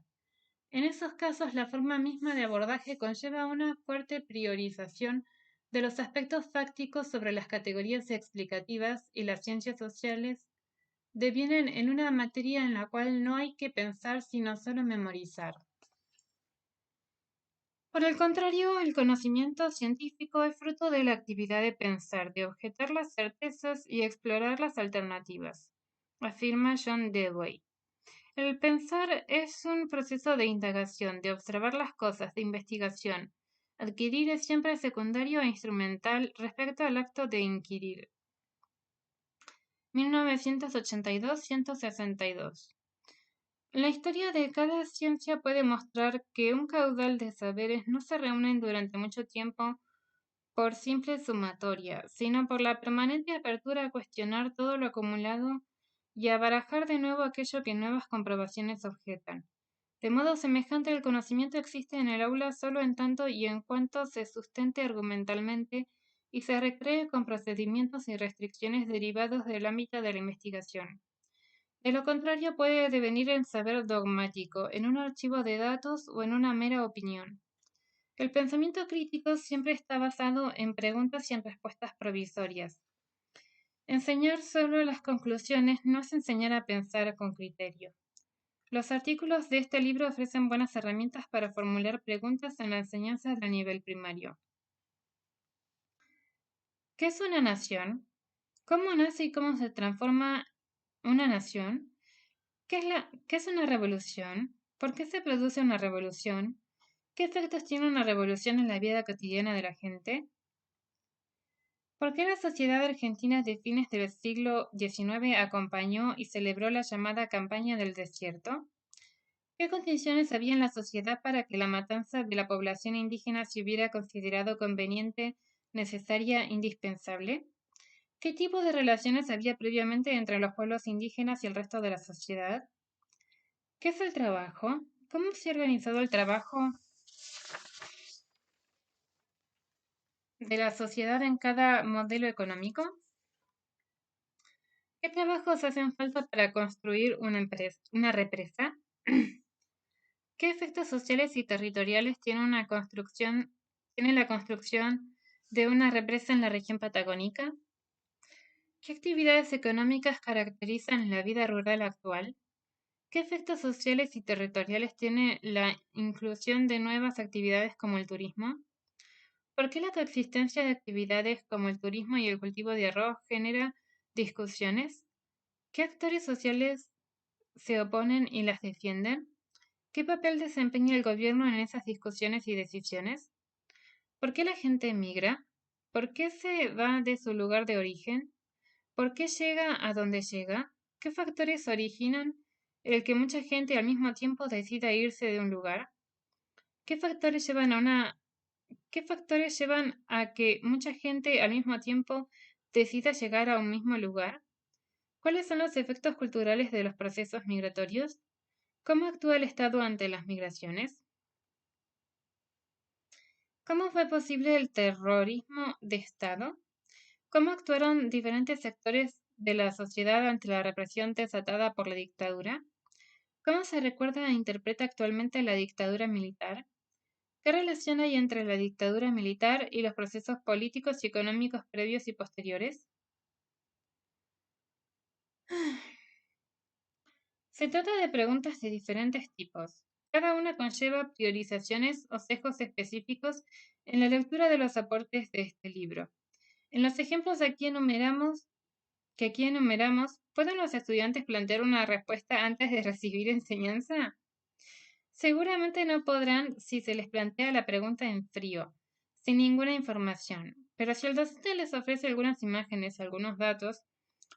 En esos casos, la forma misma de abordaje conlleva una fuerte priorización de los aspectos fácticos sobre las categorías explicativas y las ciencias sociales devienen en una materia en la cual no hay que pensar sino solo memorizar. Por el contrario, el conocimiento científico es fruto de la actividad de pensar, de objetar las certezas y explorar las alternativas, afirma John Dewey. El pensar es un proceso de indagación, de observar las cosas, de investigación. Adquirir es siempre secundario e instrumental respecto al acto de inquirir. 1982-162. La historia de cada ciencia puede mostrar que un caudal de saberes no se reúnen durante mucho tiempo por simple sumatoria, sino por la permanente apertura a cuestionar todo lo acumulado y a barajar de nuevo aquello que nuevas comprobaciones objetan. De modo semejante, el conocimiento existe en el aula solo en tanto y en cuanto se sustente argumentalmente y se recree con procedimientos y restricciones derivados del ámbito de la investigación. De lo contrario, puede devenir en saber dogmático, en un archivo de datos o en una mera opinión. El pensamiento crítico siempre está basado en preguntas y en respuestas provisorias. Enseñar solo las conclusiones no es enseñar a pensar con criterio. Los artículos de este libro ofrecen buenas herramientas para formular preguntas en la enseñanza del nivel primario. ¿Qué es una nación? ¿Cómo nace y cómo se transforma una nación? ¿Qué es una revolución? ¿Por qué se produce una revolución? ¿Qué efectos tiene una revolución en la vida cotidiana de la gente? ¿Por qué la sociedad argentina de fines del siglo XIX acompañó y celebró la llamada Campaña del Desierto? ¿Qué condiciones había en la sociedad para que la matanza de la población indígena se hubiera considerado conveniente, necesaria, indispensable? ¿Qué tipo de relaciones había previamente entre los pueblos indígenas y el resto de la sociedad? ¿Qué es el trabajo? ¿Cómo se ha organizado el trabajo de la sociedad en cada modelo económico? ¿Qué trabajos hacen falta para construir una represa? ¿Qué efectos sociales y territoriales tiene la construcción de una represa en la región patagónica? ¿Qué actividades económicas caracterizan la vida rural actual? ¿Qué efectos sociales y territoriales tiene la inclusión de nuevas actividades como el turismo? ¿Por qué la coexistencia de actividades como el turismo y el cultivo de arroz genera discusiones? ¿Qué actores sociales se oponen y las defienden? ¿Qué papel desempeña el gobierno en esas discusiones y decisiones? ¿Por qué la gente emigra? ¿Por qué se va de su lugar de origen? ¿Por qué llega a donde llega? ¿Qué factores originan el que mucha gente al mismo tiempo decida irse de un lugar? ¿Qué factores qué factores llevan a que mucha gente al mismo tiempo decida llegar a un mismo lugar? ¿Cuáles son los efectos culturales de los procesos migratorios? ¿Cómo actúa el Estado ante las migraciones? ¿Cómo fue posible el terrorismo de Estado? ¿Cómo actuaron diferentes sectores de la sociedad ante la represión desatada por la dictadura? ¿Cómo se recuerda e interpreta actualmente la dictadura militar? ¿Qué relación hay entre la dictadura militar y los procesos políticos y económicos previos y posteriores? Se trata de preguntas de diferentes tipos. Cada una conlleva priorizaciones o sesgos específicos en la lectura de los aportes de este libro. En los ejemplos que aquí enumeramos, ¿pueden los estudiantes plantear una respuesta antes de recibir enseñanza? Seguramente no podrán si se les plantea la pregunta en frío, sin ninguna información, pero si el docente les ofrece algunas imágenes, algunos datos,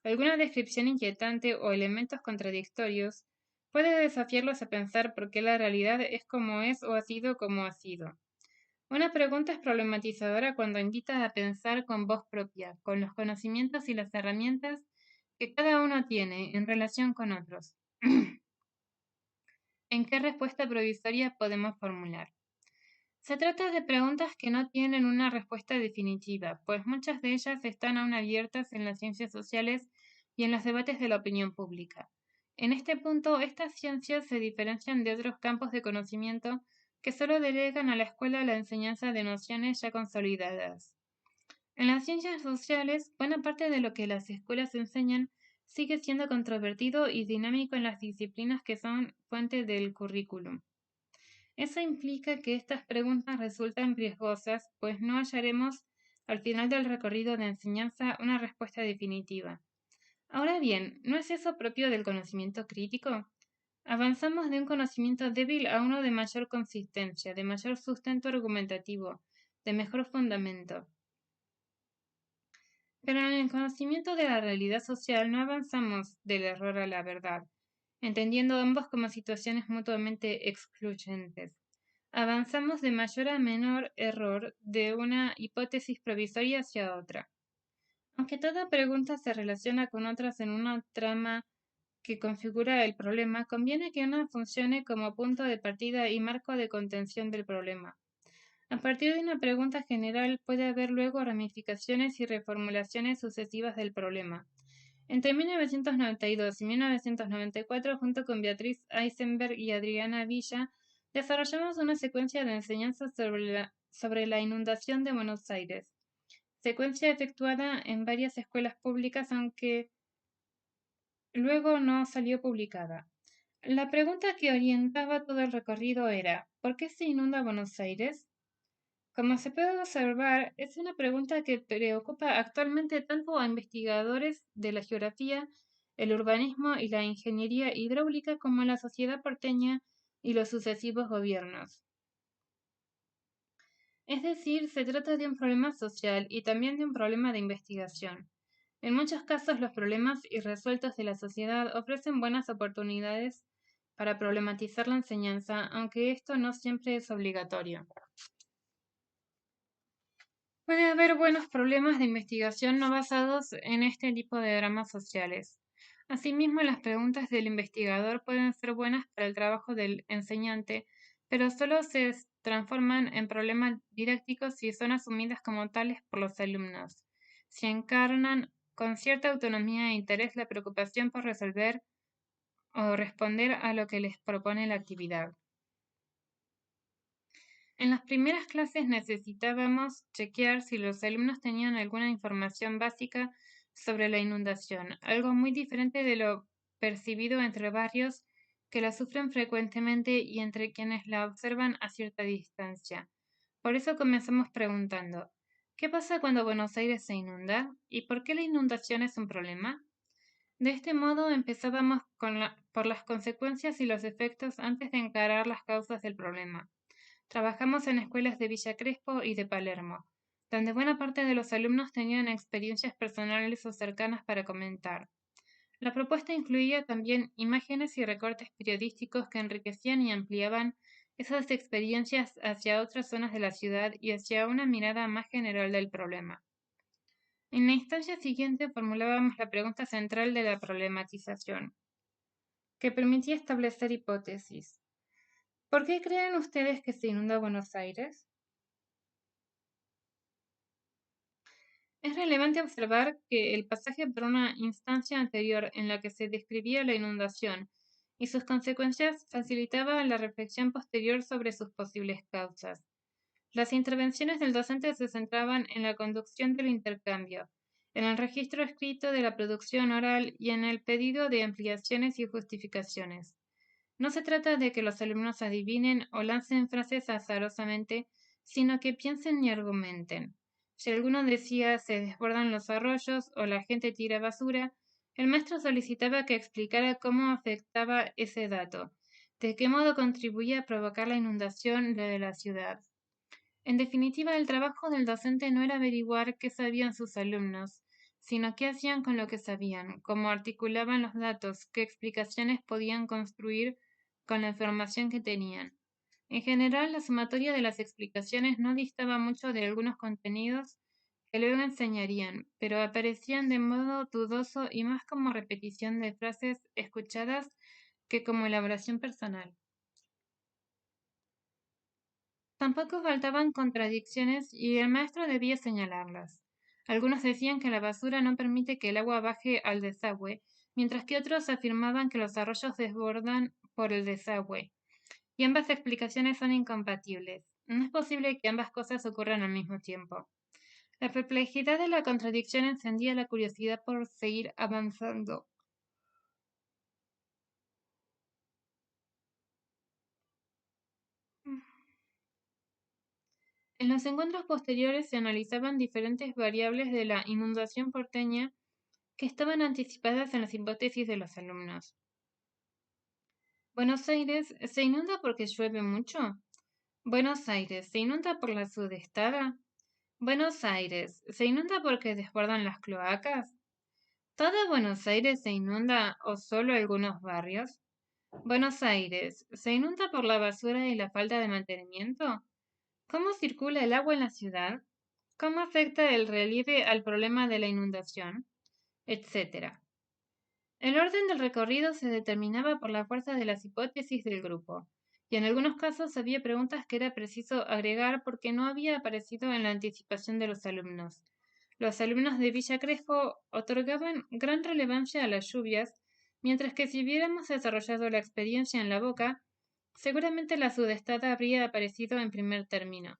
alguna descripción inquietante o elementos contradictorios, puede desafiarlos a pensar por qué la realidad es como es o ha sido como ha sido. Una pregunta es problematizadora cuando invita a pensar con voz propia, con los conocimientos y las herramientas que cada uno tiene en relación con otros. ¿En qué respuesta provisoria podemos formular? Se trata de preguntas que no tienen una respuesta definitiva, pues muchas de ellas están aún abiertas en las ciencias sociales y en los debates de la opinión pública. En este punto, estas ciencias se diferencian de otros campos de conocimiento que solo delegan a la escuela la enseñanza de nociones ya consolidadas. En las ciencias sociales, buena parte de lo que las escuelas enseñan sigue siendo controvertido y dinámico en las disciplinas que son fuente del currículum. Eso implica que estas preguntas resultan riesgosas, pues no hallaremos al final del recorrido de enseñanza una respuesta definitiva. Ahora bien, ¿no es eso propio del conocimiento crítico? Avanzamos de un conocimiento débil a uno de mayor consistencia, de mayor sustento argumentativo, de mejor fundamento. Pero en el conocimiento de la realidad social no avanzamos del error a la verdad. entendiendo ambos como situaciones mutuamente excluyentes. Avanzamos de mayor a menor error de una hipótesis provisoria hacia otra. Aunque toda pregunta se relaciona con otras en una trama que configura el problema, conviene que una funcione como punto de partida y marco de contención del problema. A partir de una pregunta general puede haber luego ramificaciones y reformulaciones sucesivas del problema. Entre 1992 y 1994, junto con Beatriz Eisenberg y Adriana Villa, desarrollamos una secuencia de enseñanzas sobre la inundación de Buenos Aires, secuencia efectuada en varias escuelas públicas, aunque luego no salió publicada. La pregunta que orientaba todo el recorrido era: ¿por qué se inunda Buenos Aires? Como se puede observar, es una pregunta que preocupa actualmente tanto a investigadores de la geografía, el urbanismo y la ingeniería hidráulica como a la sociedad porteña y los sucesivos gobiernos. Es decir, se trata de un problema social y también de un problema de investigación. En muchos casos, los problemas irresueltos de la sociedad ofrecen buenas oportunidades para problematizar la enseñanza, aunque esto no siempre es obligatorio. Puede haber buenos problemas de investigación no basados en este tipo de dramas sociales. Asimismo, las preguntas del investigador pueden ser buenas para el trabajo del enseñante, pero solo se transforman en problemas didácticos si son asumidas como tales por los alumnos, si encarnan con cierta autonomía e interés la preocupación por resolver o responder a lo que les propone la actividad. En las primeras clases necesitábamos chequear si los alumnos tenían alguna información básica sobre la inundación, algo muy diferente de lo percibido entre barrios que la sufren frecuentemente y entre quienes la observan a cierta distancia. Por eso comenzamos preguntando: ¿qué pasa cuando Buenos Aires se inunda? ¿Y por qué la inundación es un problema? De este modo empezábamos por las consecuencias y los efectos antes de encarar las causas del problema. Trabajamos en escuelas de Villa Crespo y de Palermo, donde buena parte de los alumnos tenían experiencias personales o cercanas para comentar. La propuesta incluía también imágenes y recortes periodísticos que enriquecían y ampliaban esas experiencias hacia otras zonas de la ciudad y hacia una mirada más general del problema. En la instancia siguiente formulábamos la pregunta central de la problematización, que permitía establecer hipótesis. ¿Por qué creen ustedes que se inunda Buenos Aires? Es relevante observar que el pasaje por una instancia anterior en la que se describía la inundación y sus consecuencias facilitaba la reflexión posterior sobre sus posibles causas. Las intervenciones del docente se centraban en la conducción del intercambio, en el registro escrito de la producción oral y en el pedido de ampliaciones y justificaciones. No se trata de que los alumnos adivinen o lancen frases azarosamente, sino que piensen y argumenten. Si alguno decía se desbordan los arroyos o la gente tira basura, el maestro solicitaba que explicara cómo afectaba ese dato, de qué modo contribuía a provocar la inundación de la ciudad. En definitiva, el trabajo del docente no era averiguar qué sabían sus alumnos, sino qué hacían con lo que sabían, cómo articulaban los datos, qué explicaciones podían construir con la información que tenían. En general, la sumatoria de las explicaciones no distaba mucho de algunos contenidos que luego enseñarían, pero aparecían de modo dudoso y más como repetición de frases escuchadas que como elaboración personal. Tampoco faltaban contradicciones y el maestro debía señalarlas. Algunos decían que la basura no permite que el agua baje al desagüe, mientras que otros afirmaban que los arroyos desbordan por el desagüe, y ambas explicaciones son incompatibles. No es posible que ambas cosas ocurran al mismo tiempo. La perplejidad de la contradicción encendía la curiosidad por seguir avanzando. En los encuentros posteriores se analizaban diferentes variables de la inundación porteña que estaban anticipadas en las hipótesis de los alumnos. Buenos Aires se inunda porque llueve mucho. Buenos Aires se inunda por la sudestada. Buenos Aires se inunda porque desbordan las cloacas. ¿Todo Buenos Aires se inunda o solo algunos barrios? Buenos Aires, ¿se inunda por la basura y la falta de mantenimiento? ¿Cómo circula el agua en la ciudad? ¿Cómo afecta el relieve al problema de la inundación? Etcétera. El orden del recorrido se determinaba por la fuerza de las hipótesis del grupo, y en algunos casos había preguntas que era preciso agregar porque no había aparecido en la anticipación de los alumnos. Los alumnos de Villa Crespo otorgaban gran relevancia a las lluvias, mientras que si hubiéramos desarrollado la experiencia en la Boca, seguramente la sudestada habría aparecido en primer término.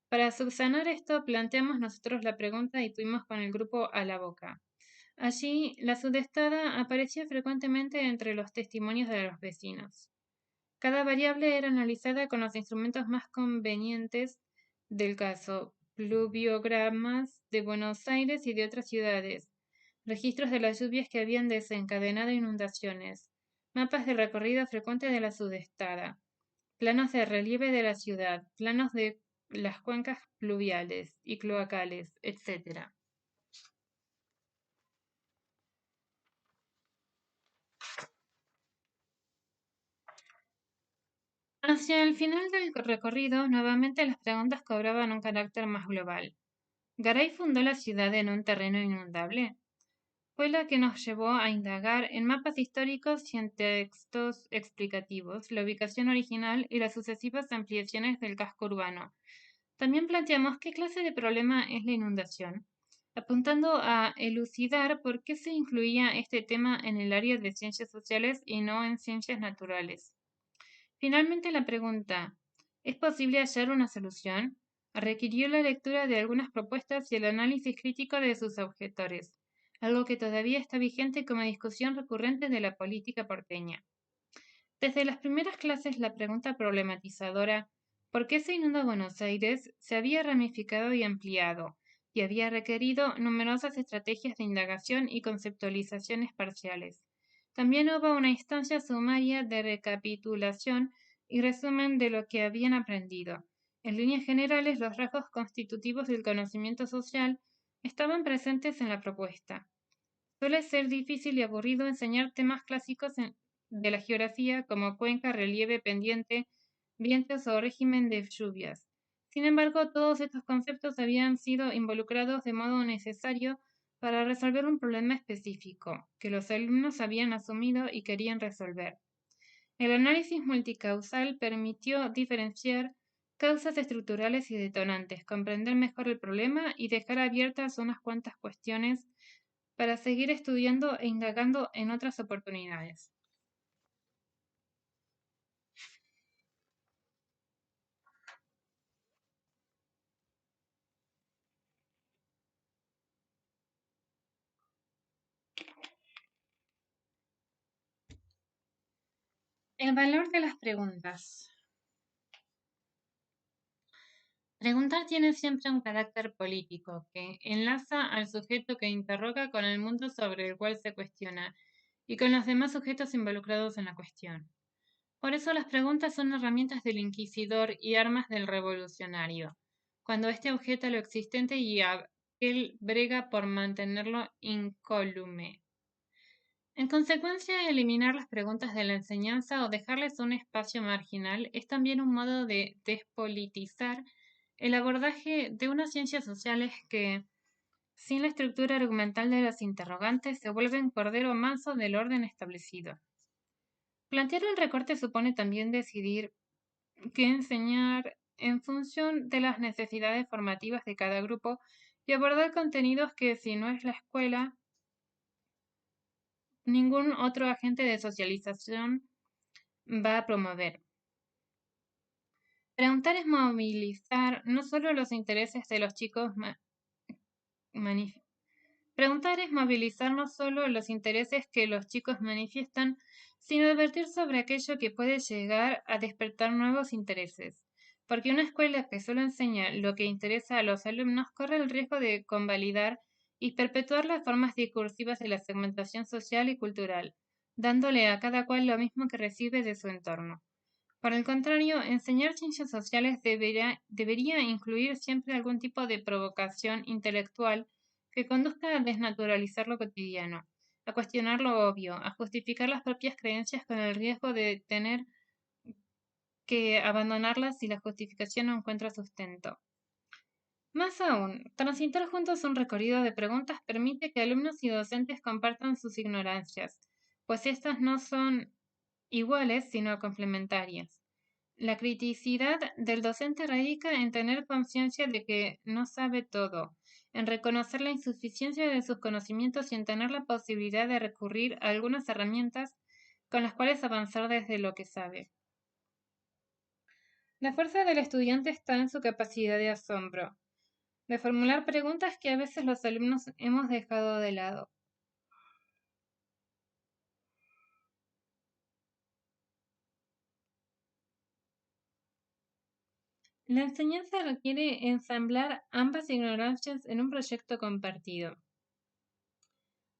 Para subsanar esto, planteamos nosotros la pregunta y fuimos con el grupo a la Boca. Allí, la sudestada aparecía frecuentemente entre los testimonios de los vecinos. Cada variable era analizada con los instrumentos más convenientes del caso, pluviogramas de Buenos Aires y de otras ciudades, registros de las lluvias que habían desencadenado inundaciones, mapas de recorrido frecuente de la sudestada, planos de relieve de la ciudad, planos de las cuencas pluviales y cloacales, etc. Hacia el final del recorrido, nuevamente las preguntas cobraban un carácter más global. ¿Garay fundó la ciudad en un terreno inundable? Fue la que nos llevó a indagar en mapas históricos y en textos explicativos, la ubicación original y las sucesivas ampliaciones del casco urbano. También planteamos qué clase de problema es la inundación, apuntando a elucidar por qué se incluía este tema en el área de ciencias sociales y no en ciencias naturales. Finalmente, la pregunta ¿es posible hallar una solución? Requirió la lectura de algunas propuestas y el análisis crítico de sus objetores, algo que todavía está vigente como discusión recurrente de la política porteña. Desde las primeras clases, la pregunta problematizadora ¿por qué se inunda Buenos Aires? Se había ramificado y ampliado, y había requerido numerosas estrategias de indagación y conceptualizaciones parciales. También hubo una instancia sumaria de recapitulación y resumen de lo que habían aprendido. En líneas generales, los rasgos constitutivos del conocimiento social estaban presentes en la propuesta. Suele ser difícil y aburrido enseñar temas clásicos de la geografía como cuenca, relieve, pendiente, vientos o régimen de lluvias. Sin embargo, todos estos conceptos habían sido involucrados de modo necesario para resolver un problema específico que los alumnos habían asumido y querían resolver. El análisis multicausal permitió diferenciar causas estructurales y detonantes, comprender mejor el problema y dejar abiertas unas cuantas cuestiones para seguir estudiando e indagando en otras oportunidades. El valor de las preguntas. Preguntar tiene siempre un carácter político que enlaza al sujeto que interroga con el mundo sobre el cual se cuestiona y con los demás sujetos involucrados en la cuestión. Por eso las preguntas son herramientas del inquisidor y armas del revolucionario, cuando éste objeta lo existente y él brega por mantenerlo incólume. En consecuencia, eliminar las preguntas de la enseñanza o dejarles un espacio marginal es también un modo de despolitizar el abordaje de unas ciencias sociales que, sin la estructura argumental de los interrogantes, se vuelven cordero manso del orden establecido. Plantear un recorte supone también decidir qué enseñar en función de las necesidades formativas de cada grupo y abordar contenidos que, si no es la escuela, ningún otro agente de socialización va a promover. Preguntar es movilizar no solo los intereses de los chicos Preguntar es movilizar no solo los intereses que los chicos manifiestan, sino advertir sobre aquello que puede llegar a despertar nuevos intereses. Porque una escuela que solo enseña lo que interesa a los alumnos corre el riesgo de convalidar y perpetuar las formas discursivas de la segmentación social y cultural, dándole a cada cual lo mismo que recibe de su entorno. Por el contrario, enseñar ciencias sociales debería incluir siempre algún tipo de provocación intelectual que conduzca a desnaturalizar lo cotidiano, a cuestionar lo obvio, a justificar las propias creencias con el riesgo de tener que abandonarlas si la justificación no encuentra sustento. Más aún, transitar juntos un recorrido de preguntas permite que alumnos y docentes compartan sus ignorancias, pues estas no son iguales sino complementarias. La criticidad del docente radica en tener conciencia de que no sabe todo, en reconocer la insuficiencia de sus conocimientos y en tener la posibilidad de recurrir a algunas herramientas con las cuales avanzar desde lo que sabe. La fuerza del estudiante está en su capacidad de asombro, de formular preguntas que a veces los alumnos hemos dejado de lado. La enseñanza requiere ensamblar ambas ignorancias en un proyecto compartido,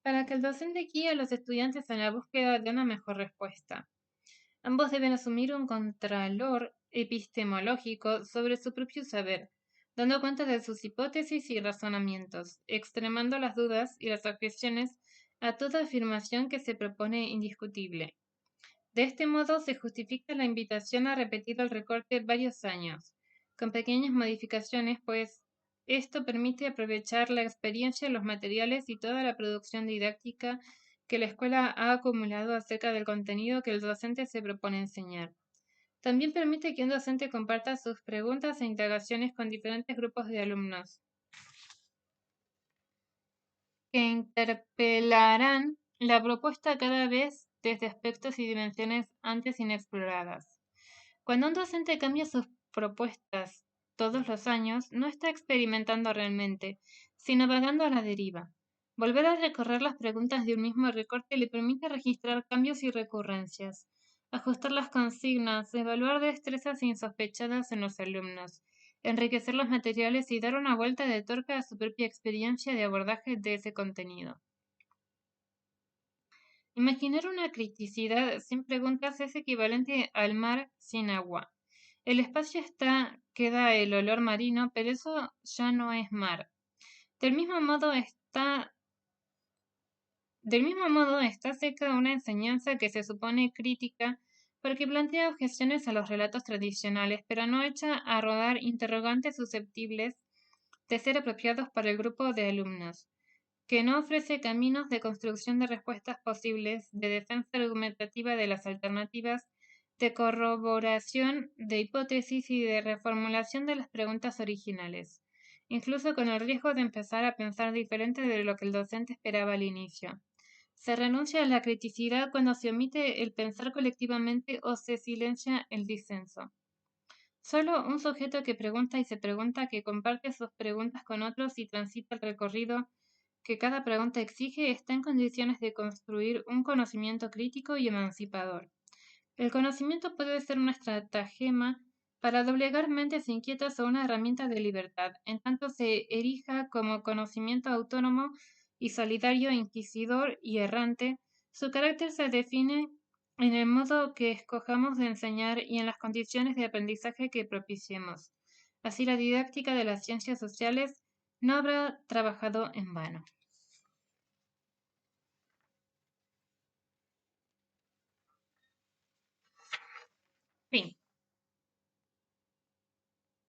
para que el docente guíe a los estudiantes en la búsqueda de una mejor respuesta. Ambos deben asumir un contralor epistemológico sobre su propio saber, dando cuenta de sus hipótesis y razonamientos, extremando las dudas y las objeciones a toda afirmación que se propone indiscutible. De este modo se justifica la invitación a repetir el recorte varios años, con pequeñas modificaciones, pues esto permite aprovechar la experiencia, los materiales y toda la producción didáctica que la escuela ha acumulado acerca del contenido que el docente se propone enseñar. También permite que un docente comparta sus preguntas e indagaciones con diferentes grupos de alumnos, que interpelarán la propuesta cada vez desde aspectos y dimensiones antes inexploradas. Cuando un docente cambia sus propuestas todos los años, no está experimentando realmente, sino vagando a la deriva. Volver a recorrer las preguntas de un mismo recorte le permite registrar cambios y recurrencias, ajustar las consignas, evaluar destrezas insospechadas en los alumnos, enriquecer los materiales y dar una vuelta de tuerca a su propia experiencia de abordaje de ese contenido. Imaginar una criticidad sin preguntas es equivalente al mar sin agua. El espacio queda el olor marino, pero eso ya no es mar. Del mismo modo está seca una enseñanza que se supone crítica porque plantea objeciones a los relatos tradicionales, pero no echa a rodar interrogantes susceptibles de ser apropiados para el grupo de alumnos, que no ofrece caminos de construcción de respuestas posibles, de defensa argumentativa de las alternativas, de corroboración de hipótesis y de reformulación de las preguntas originales, incluso con el riesgo de empezar a pensar diferente de lo que el docente esperaba al inicio. Se renuncia a la criticidad cuando se omite el pensar colectivamente o se silencia el disenso. Solo un sujeto que pregunta y se pregunta, que comparte sus preguntas con otros y transita el recorrido que cada pregunta exige, está en condiciones de construir un conocimiento crítico y emancipador. El conocimiento puede ser una estratagema para doblegar mentes inquietas o una herramienta de libertad, en tanto se erija como conocimiento autónomo y solidario, inquisidor y errante. Su carácter se define en el modo que escojamos de enseñar y en las condiciones de aprendizaje que propiciemos. Así, la didáctica de las ciencias sociales no habrá trabajado en vano.